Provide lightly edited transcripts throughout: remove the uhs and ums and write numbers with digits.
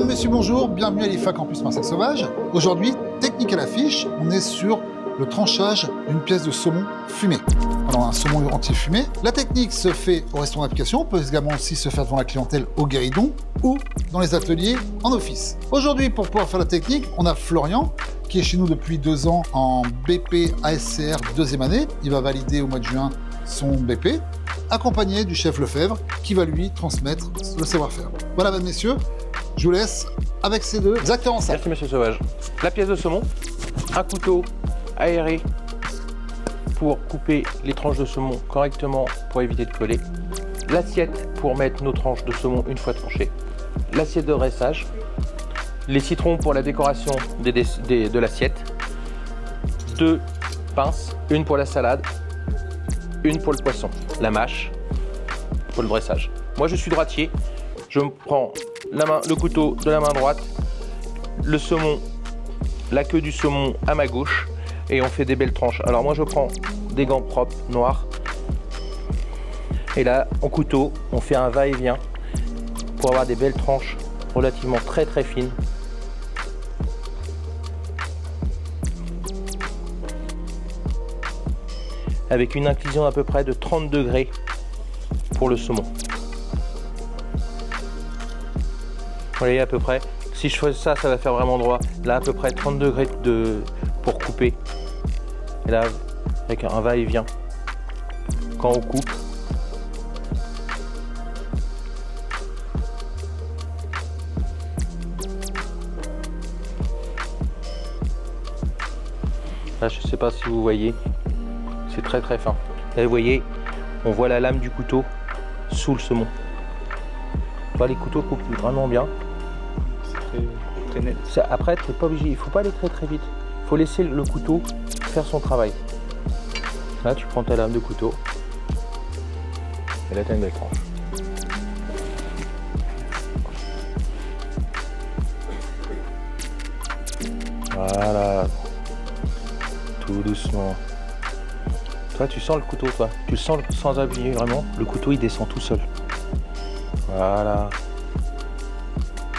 Mesdames, Messieurs, bonjour, bienvenue à l'IFA Campus Marseille Sauvage. Aujourd'hui, technique à l'affiche, on est sur le tranchage d'une pièce de saumon fumé. Alors un saumon entier fumé. La technique se fait au restaurant d'application, peut également aussi se faire devant la clientèle au guéridon ou dans les ateliers en office. Aujourd'hui, pour pouvoir faire la technique, on a Florian, qui est chez nous depuis 2 ans en BP ASCR 2e année. Il va valider au mois de juin son BP, accompagné du chef Lefebvre, qui va lui transmettre le savoir-faire. Voilà, mesdames, messieurs, je vous laisse avec ces deux acteurs en salle. Merci, monsieur Sauvage. La pièce de saumon, un couteau aéré pour couper les tranches de saumon correctement pour éviter de coller, l'assiette pour mettre nos tranches de saumon une fois tranchées, l'assiette de dressage, les citrons pour la décoration de l'assiette, 2 pinces, une pour la salade, une pour le poisson, la mâche pour le dressage. Moi je suis droitier, je me prends le couteau de la main droite, le saumon, la queue du saumon à ma gauche et on fait des belles tranches. Alors moi je prends des gants propres, noirs, et là en couteau on fait un va-et-vient pour avoir des belles tranches relativement très fines. Avec une inclinaison à peu près de 30 degrés pour le saumon. Vous voyez à peu près, si je fais ça, ça va faire vraiment droit. Là à peu près 30 degrés pour couper. Et là avec un va-et-vient quand on coupe. Là je sais pas si vous voyez. C'est très fin. Là, vous voyez, on voit la lame du couteau sous le saumon. Toi, les couteaux coupent vraiment bien. C'est très net. Après, tu n'es pas obligé, il ne faut pas aller très vite. Il faut laisser le couteau faire son travail. Là, tu prends ta lame de couteau. Et là, tu as une belle tranche. Voilà. Tout doucement. Toi, tu sens le couteau, toi. Tu le sens sans appuyer vraiment. Le couteau, il descend tout seul. Voilà.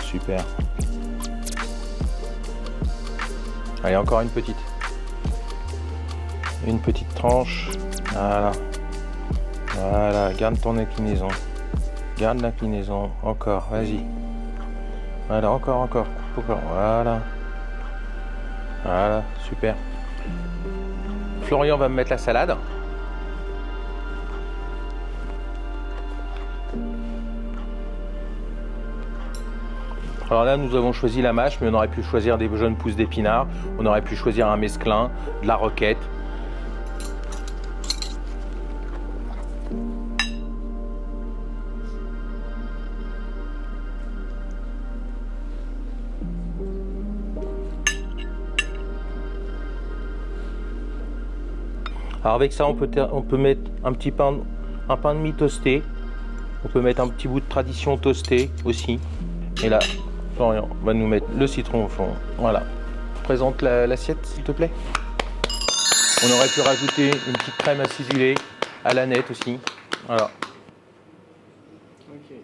Super. Allez, encore une petite. Une petite tranche. Voilà. Voilà. Garde ton inclinaison. Garde l'inclinaison. Encore. Vas-y. Voilà. Encore. Voilà. Voilà. Super. Florian va me mettre la salade. Alors là, nous avons choisi la mâche, mais on aurait pu choisir des jeunes pousses d'épinards, on aurait pu choisir un mesclin, de la roquette. Alors avec ça, on peut mettre un pain de mie toasté. On peut mettre un petit bout de tradition toasté aussi. Et là, Florian va nous mettre le citron au fond. Voilà. Présente l'assiette, s'il te plaît. On aurait pu rajouter une petite crème acidulée à la nette aussi. Voilà. Ok.